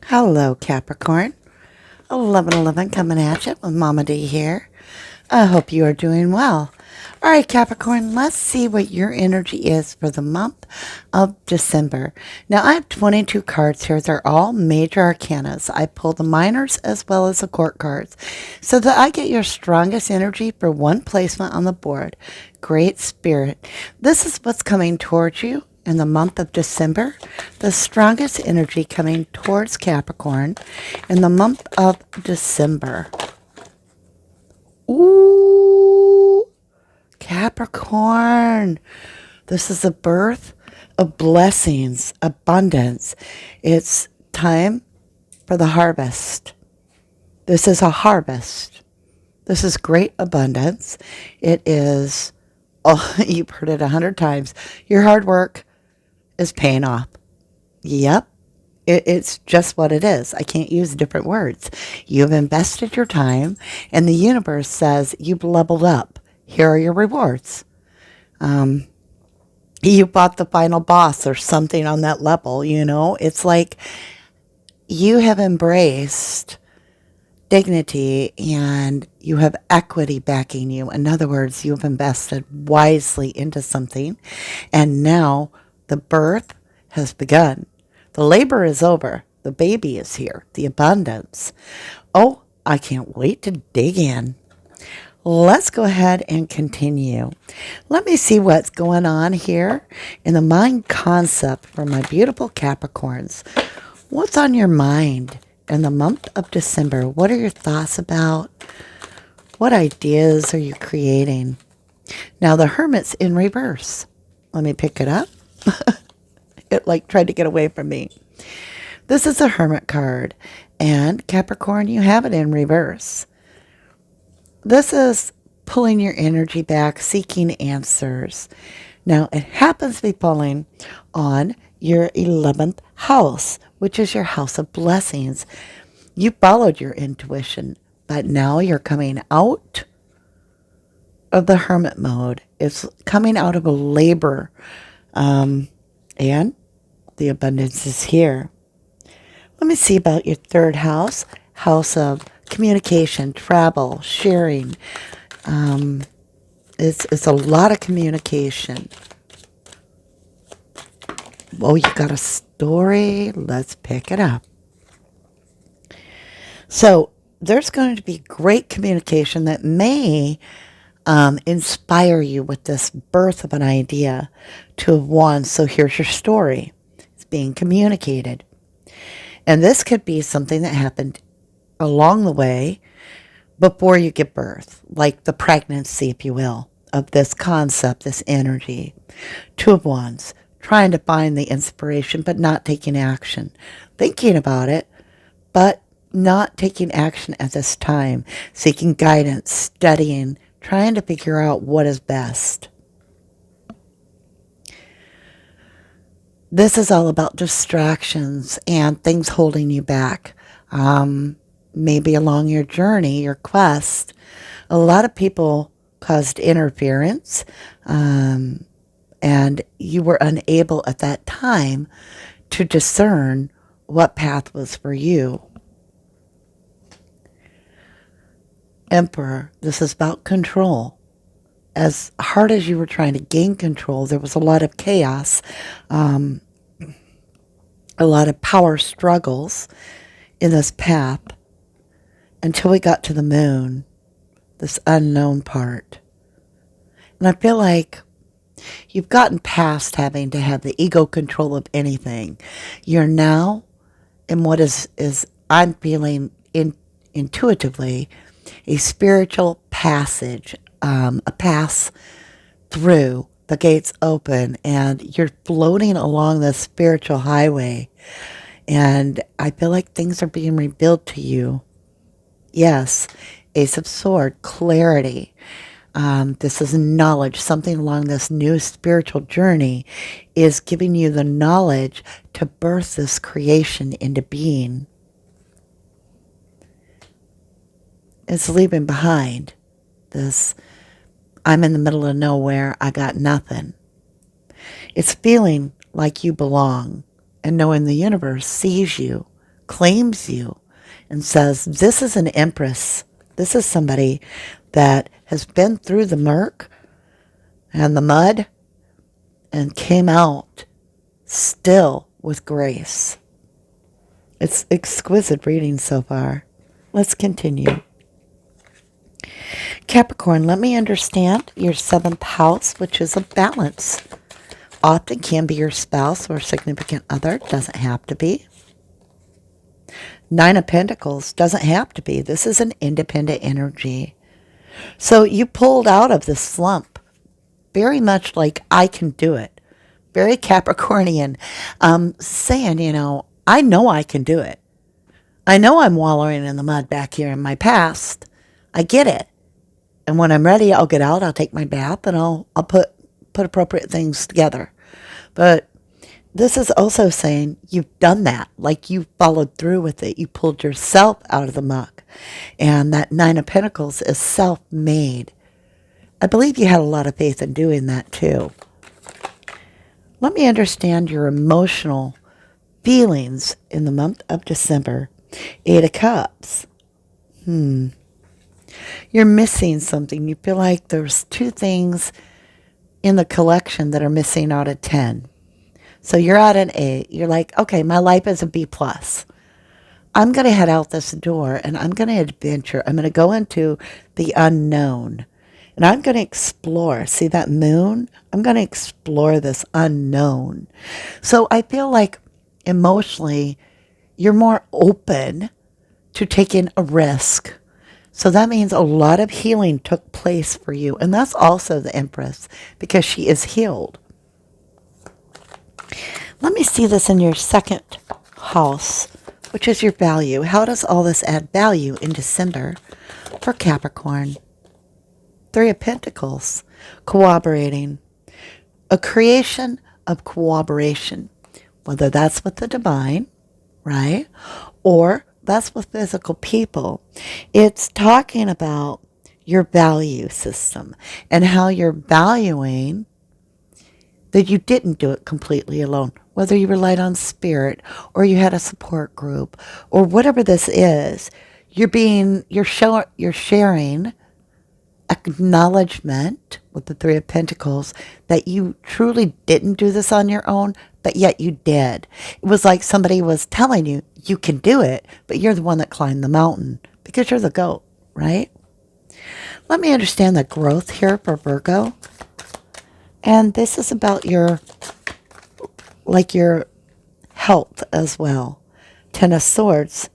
Hello, Capricorn. 1111 coming at you with Mama D here. I hope you are doing well. All right, Capricorn, let's see what your energy is for the month of December. Now, I have 22 cards here. They're all major arcanas. I pull the minors as well as the court cards so that I get your strongest energy for one placement on the board. Great Spirit. This is what's coming towards you in the month of December, the strongest energy coming towards Capricorn in the month of December. Ooh, Capricorn. This is the birth of blessings, abundance. It's time for the harvest. This is a harvest. This is great abundance. It is, oh, you've heard it 100 times. Your hard work is paying off. Yep. It's just what it is. I can't use different words. You've invested your time, and the universe says you've leveled up. Here are your rewards. You bought the final boss or something on that level, you know? It's like you have embraced dignity and you have equity backing you. In other words, you've invested wisely into something, and now the birth has begun. The labor is over. The baby is here. The abundance. Oh, I can't wait to dig in. Let's go ahead and continue. Let me see what's going on here in the mind concept for my beautiful Capricorns. What's on your mind in the month of December? What are your thoughts about? What ideas are you creating? Now, the Hermit's in reverse. Let me pick it up. It like tried to get away from me. This is a Hermit card, and Capricorn, you have it in reverse. This is pulling your energy back, seeking answers. Now, it happens to be pulling on your 11th house, which is your house of blessings. You followed your intuition, but now you're coming out of the hermit mode. It's coming out of a labor, and the abundance is here. Let me see about your third house, house of communication, travel, sharing. It's a lot of communication. Oh, you got a story? Let's pick it up. So there's going to be great communication that may inspire you with this birth of an idea to have won. So here's your story. It's being communicated. And this could be something that happened along the way before you give birth, like the pregnancy, if you will, of this concept, this energy. Two of Wands, trying to find the inspiration, but not taking action. Thinking about it, but not taking action at this time. Seeking guidance, studying, trying to figure out what is best. This is all about distractions and things holding you back. Maybe along your journey, your quest, a lot of people caused interference, and you were unable at that time to discern what path was for you. Emperor, this is about control. As hard as you were trying to gain control, there was a lot of chaos, a lot of power struggles in this path until we got to the moon, this unknown part. And I feel like you've gotten past having to have the ego control of anything. You're now in what is I'm feeling intuitively, a spiritual passage, a pass through, the gates open, and you're floating along this spiritual highway. And I feel like things are being revealed to you. Yes, Ace of Swords, clarity. This is knowledge. Something along this new spiritual journey is giving you the knowledge to birth this creation into being. It's leaving behind this, I'm in the middle of nowhere, I got nothing. It's feeling like you belong and knowing the universe sees you claims you and says, this is an empress. This is somebody that has been through the murk and the mud and came out still with grace. It's exquisite reading so far. Let's continue. Capricorn, let me understand your 7th house, which is a balance. Often can be your spouse or significant other. Doesn't have to be. 9 of Pentacles doesn't have to be. This is an independent energy. So you pulled out of the slump. Very much like, I can do it. Very Capricornian. Saying, I know I can do it. I know I'm wallowing in the mud back here in my past. I get it. And when I'm ready, I'll get out, I'll take my bath, and I'll put appropriate things together. But this is also saying you've done that. Like, you followed through with it. You pulled yourself out of the muck. And that 9 of Pentacles is self-made. I believe you had a lot of faith in doing that too. Let me understand your emotional feelings in the month of December. 8 of Cups. You're missing something. You feel like there's 2 things in the collection that are missing out of 10. So you're at an 8. You're like, okay, my life is a B+. I'm going to head out this door and I'm going to adventure. I'm going to go into the unknown. And I'm going to explore. See that moon? I'm going to explore this unknown. So I feel like emotionally, you're more open to taking a risk. So that means a lot of healing took place for you. And that's also the Empress, because she is healed. Let me see this in your 2nd house, which is your value. How does all this add value in December for Capricorn? 3 of Pentacles, cooperating. A creation of cooperation, whether that's with the divine, right? Or that's with physical people. It's talking about your value system and how you're valuing that you didn't do it completely alone, whether you relied on spirit or you had a support group or whatever this is. You're sharing acknowledgement with the 3 of Pentacles that you truly didn't do this on your own, but yet you did. It was like somebody was telling you, you can do it, but you're the one that climbed the mountain because you're the goat, right? Let me understand the growth here for Virgo. And this is about your health as well. 10 of Swords.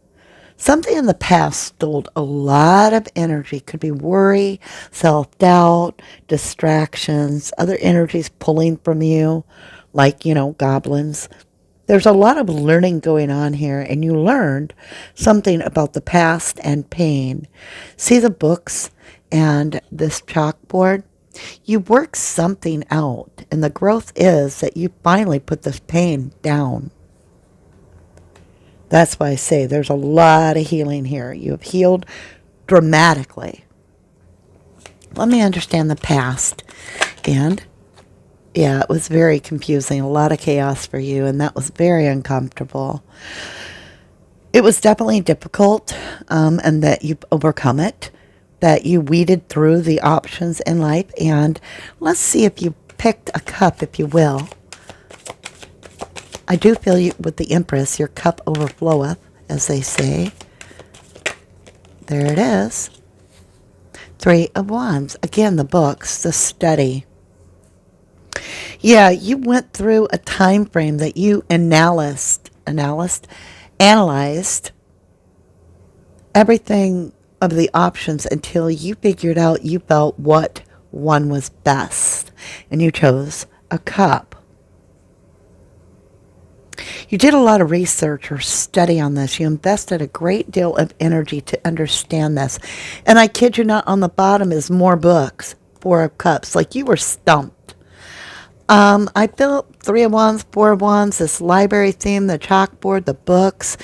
Something in the past stole a lot of energy. Could be worry, self-doubt, distractions, other energies pulling from you, like, goblins. There's a lot of learning going on here, and you learned something about the past and pain. See the books and this chalkboard? You work something out, and the growth is that you finally put this pain down. That's why I say there's a lot of healing here. You have healed dramatically. Let me understand the past. And yeah, it was very confusing. A lot of chaos for you, and that was very uncomfortable. It was definitely difficult, and that you overcome it, that you weeded through the options in life. And let's see if you picked a cup, if you will. I do feel you with the Empress, your cup overfloweth, as they say. There it is. 3 of Wands. Again, the books, the study. Yeah, you went through a time frame that you analyzed everything of the options until you figured out you felt what one was best. And you chose a cup. You did a lot of research or study on this. You invested a great deal of energy to understand this. And I kid you not, on the bottom is more books. 4 of Cups. Like, you were stumped. I feel 3 of Wands, 4 of Wands, this library theme, the chalkboard, the books,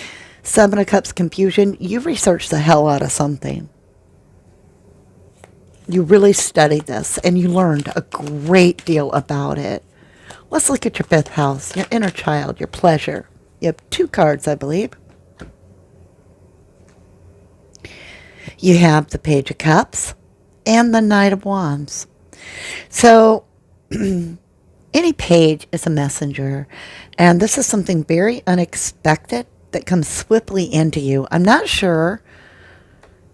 7 of Cups, confusion. You researched the hell out of something. You really studied this, and you learned a great deal about it. Let's look at your 5th house, your inner child, your pleasure. You have 2 cards, I believe. You have the Page of Cups and the Knight of Wands. So any page is a messenger, and this is something very unexpected that comes swiftly into you. I'm not sure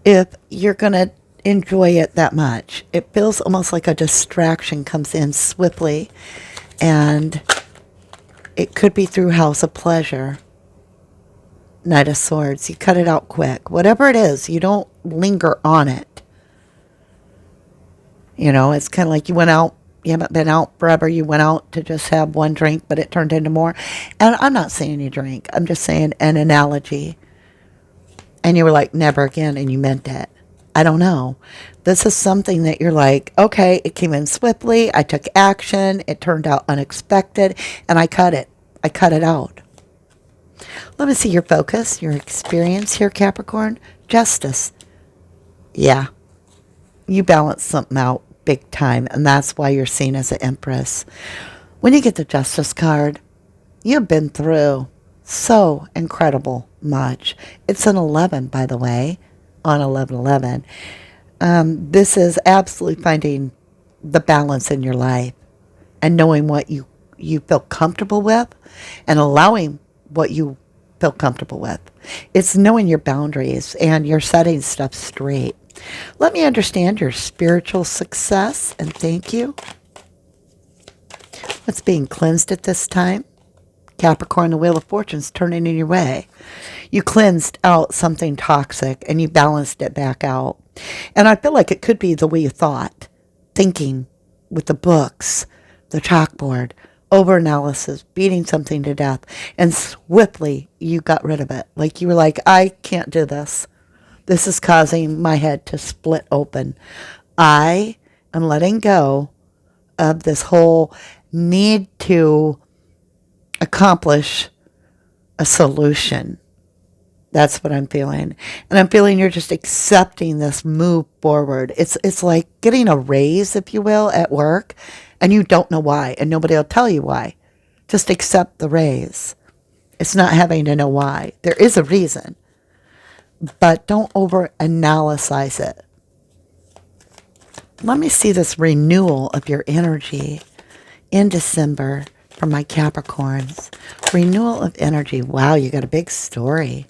if you're going to enjoy it that much. It feels almost like a distraction comes in swiftly, and it could be through House of Pleasure. Knight of Swords. You cut it out quick. Whatever it is, you don't linger on it. You know, it's kind of like you went out, you haven't been out forever, you went out to just have one drink, but it turned into more. And I'm not saying you drink. I'm just saying an analogy. And you were like, never again, and you meant it. I don't know. This is something that you're like, okay, it came in swiftly. I took action. It turned out unexpected, and I cut it. I cut it out. Let me see your focus, your experience here, Capricorn. Justice. Yeah. You balance something out big time, and that's why you're seen as an Empress. When you get the Justice card, you've been through so incredible much. It's an 11, by the way, on 11/11. This is absolutely finding the balance in your life and knowing what you feel comfortable with and allowing what you feel comfortable with. It's knowing your boundaries and you're setting stuff straight. Let me understand your spiritual success, and thank you. What's being cleansed at this time? Capricorn, the Wheel of Fortune's turning in your way. You cleansed out something toxic and you balanced it back out. And I feel like it could be the way you thought, thinking with the books, the chalkboard, overanalysis, beating something to death, and swiftly you got rid of it. Like you were like, I can't do this. This is causing my head to split open. I am letting go of this whole need to accomplish a solution. That's what I'm feeling. And I'm feeling you're just accepting this move forward. It's like getting a raise, if you will, at work, and you don't know why, and nobody will tell you why. Just accept the raise. It's not having to know why. There is a reason, but don't over-analyze it. Let me see this renewal of your energy in December for my Capricorns. Renewal of energy. Wow, you got a big story.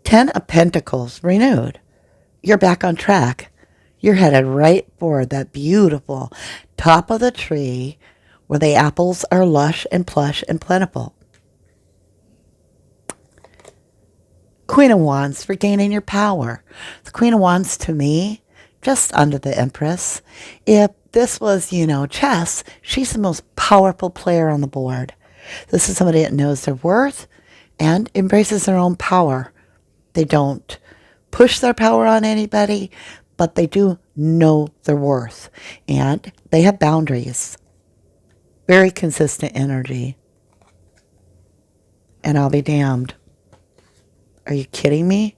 10 of Pentacles, renewed. You're back on track. You're headed right for that beautiful top of the tree where the apples are lush and plush and plentiful. Queen of Wands, regaining your power. The Queen of Wands, to me, just under the Empress. If this was, chess, she's the most powerful player on the board. This is somebody that knows their worth and embraces their own power. They don't push their power on anybody, but they do know their worth. And they have boundaries. Very consistent energy. And I'll be damned. Are you kidding me?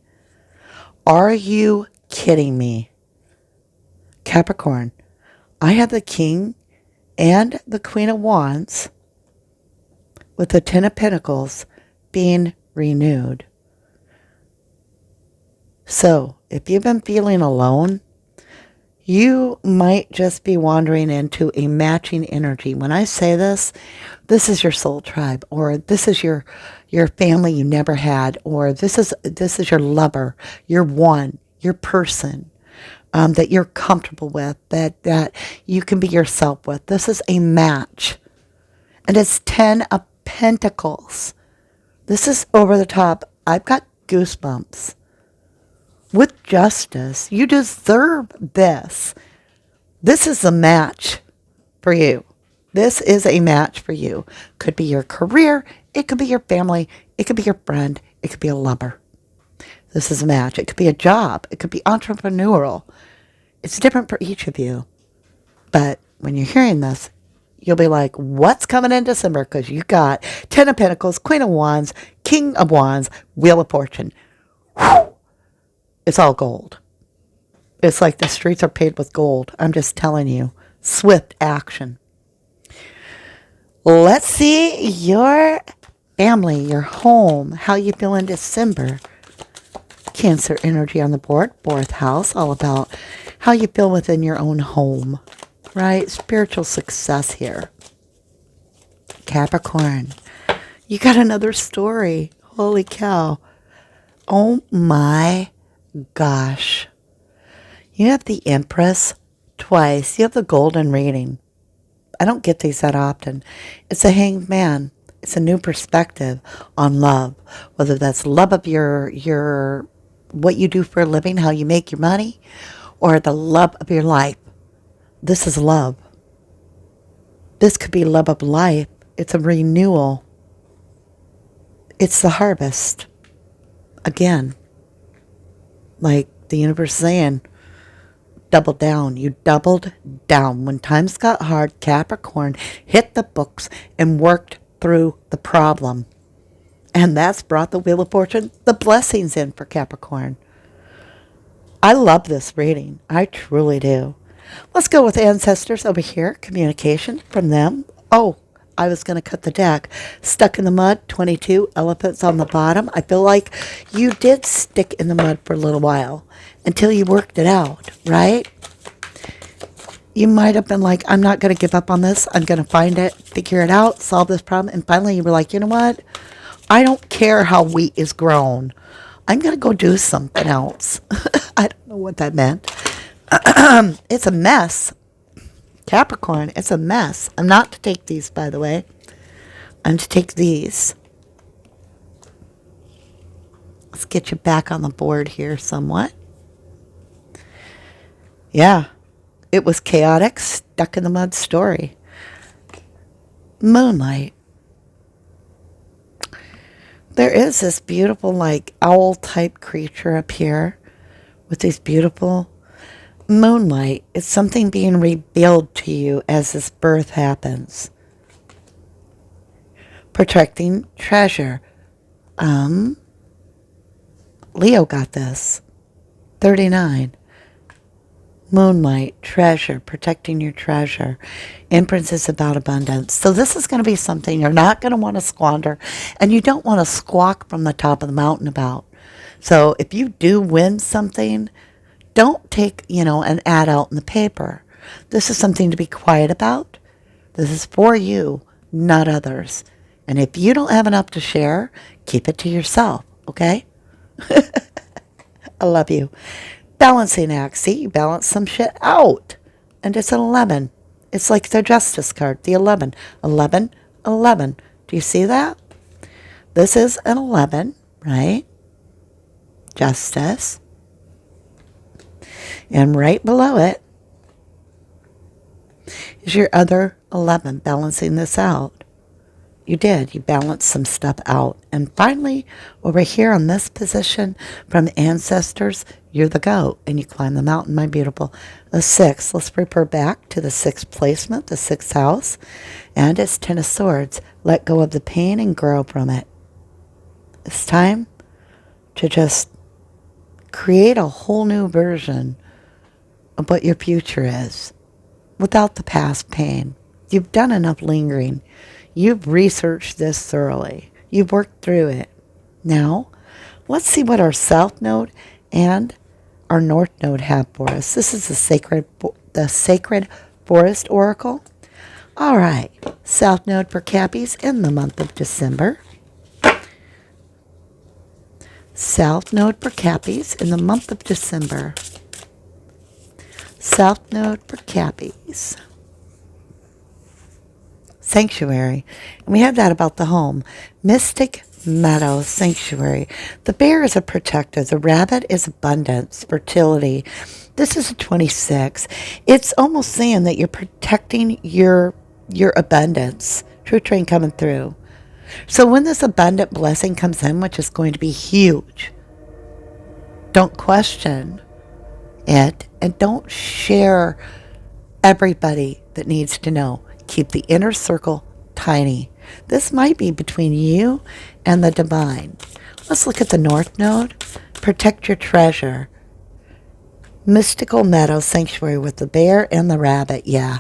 Are you kidding me? Capricorn, I have the King and the Queen of Wands with the 10 of Pentacles being renewed. So, if you've been feeling alone, you might just be wandering into a matching energy. When I say this, this is your soul tribe, or this is your family you never had, or this is your lover, your one, your person that you're comfortable with, that you can be yourself with. This is a match. And it's 10 of Pentacles. This is over the top. I've got goosebumps. With justice, you deserve this. This is a match for you. This is a match for you. Could be your career. It could be your family. It could be your friend. It could be a lover. This is a match. It could be a job. It could be entrepreneurial. It's different for each of you. But when you're hearing this, you'll be like, what's coming in December? Because you got 10 of Pentacles, Queen of Wands, King of Wands, Wheel of Fortune. Whew. It's all gold. It's like the streets are paved with gold. I'm just telling you. Swift action. Let's see your family, your home, how you feel in December. Cancer energy on the board, 4th house, all about how you feel within your own home, right? Spiritual success here. Capricorn, you got another story. Holy cow. Oh my gosh. You have the Empress twice. You have the Golden reading. I don't get these that often. It's a Hanged Man. It's a new perspective on love, whether that's love of your what you do for a living, how you make your money, or the love of your life. This is love. This could be love of life. It's a renewal. It's the harvest. Again, like the universe saying, double down. You doubled down. When times got hard, Capricorn hit the books and worked through the problem. And that's brought the Wheel of Fortune, the blessings in for Capricorn. I love this reading. I truly do. Let's go with ancestors over here. Communication from them. Oh, I was going to cut the deck. Stuck in the mud, 22 elephants on the bottom. I feel like you did stick in the mud for a little while until you worked it out, right? You might have been like, I'm not going to give up on this. I'm going to find it, figure it out, solve this problem. And finally you were like, you know what? I don't care how wheat is grown. I'm going to go do something else. I don't know what that meant. It's a mess. Capricorn, it's a mess. I'm not to take these, by the way. I'm to take these. Let's get you back on the board here somewhat. Yeah. It was chaotic, stuck in the mud story. Moonlight. There is this beautiful, like, owl-type creature up here with these beautiful moonlight. It's something being revealed to you as this birth happens. Protecting treasure. Leo got this. 39. Moonlight, treasure, protecting your treasure. Empress is about abundance. So this is going to be something you're not going to want to squander, and you don't want to squawk from the top of the mountain about. So if you do win something, don't take, an ad out in the paper. This is something to be quiet about. This is for you, not others. And if you don't have enough to share, keep it to yourself, okay? I love you. Balancing act. See, you balance some shit out. And it's an 11. It's like the justice card, the 11. 11, 11. Do you see that? This is an 11, right? Justice. And right below it is your other 11, balancing this out. You did. You balanced some stuff out. And finally, over here on this position from ancestors, you're the goat. And you climb the mountain, my beautiful. A 6. Let's refer back to the 6th placement, the 6th house. And it's 10 of Swords. Let go of the pain and grow from it. It's time to just create a whole new version of what your future is without the past pain. You've done enough lingering. You've researched this thoroughly. You've worked through it. Now, let's see what our South Node and our North Node have for us. This is the Sacred Forest Oracle. All right. South Node for Cappies in the month of December. South Node for Cappies in the month of December. South Node for Cappies. Sanctuary. And we have that about the home. Mystic Meadow Sanctuary. The bear is a protector. The rabbit is abundance, fertility. This is a 26. It's almost saying that you're protecting your abundance. True train coming through. So when this abundant blessing comes in, which is going to be huge, don't question it and don't share everybody that needs to know. Keep the inner circle tiny. This might be between you and the divine. Let's look at the North Node. Protect your treasure. Mystical Meadow Sanctuary with the bear and the rabbit. Yeah,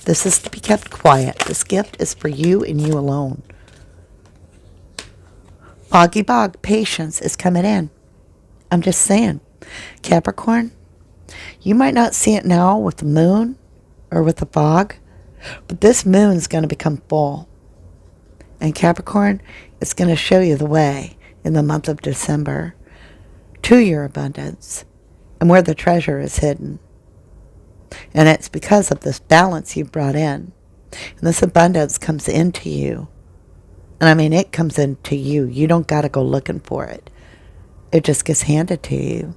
this is to be kept quiet. This gift is for you and you alone. Foggy Bog, patience is coming in. I'm just saying. Capricorn, you might not see it now with the moon or with the fog, but this moon's going to become full. And Capricorn, it's going to show you the way in the month of December to your abundance and where the treasure is hidden. And it's because of this balance you've brought in. And this abundance comes into you. And I mean, it comes into you. You don't got to go looking for it. It just gets handed to you.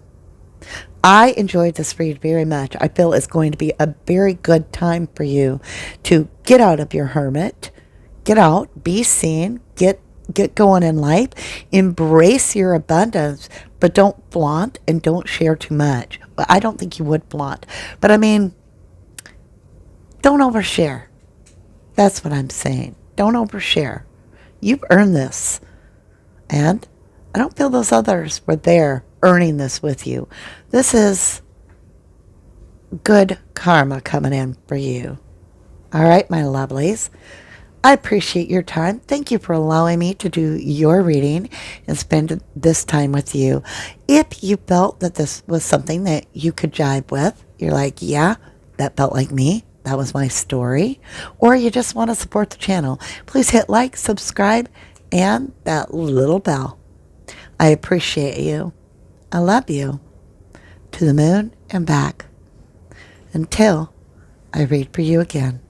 I enjoyed this read very much. I feel it's going to be a very good time for you to get out of your hermit, get out, be seen, get going in life, embrace your abundance, but don't flaunt and don't share too much. Well, I don't think you would flaunt, but I mean, don't overshare. That's what I'm saying. Don't overshare. You've earned this. And I don't feel those others were there earning this with you. This is good karma coming in for you. All right, my lovelies. I appreciate your time. Thank you for allowing me to do your reading and spend this time with you. If you felt that this was something that you could jive with, you're like, yeah, that felt like me. That was my story. Or you just want to support the channel, please hit like, subscribe, and that little bell. I appreciate you. I love you. To the moon and back. Until I read for you again.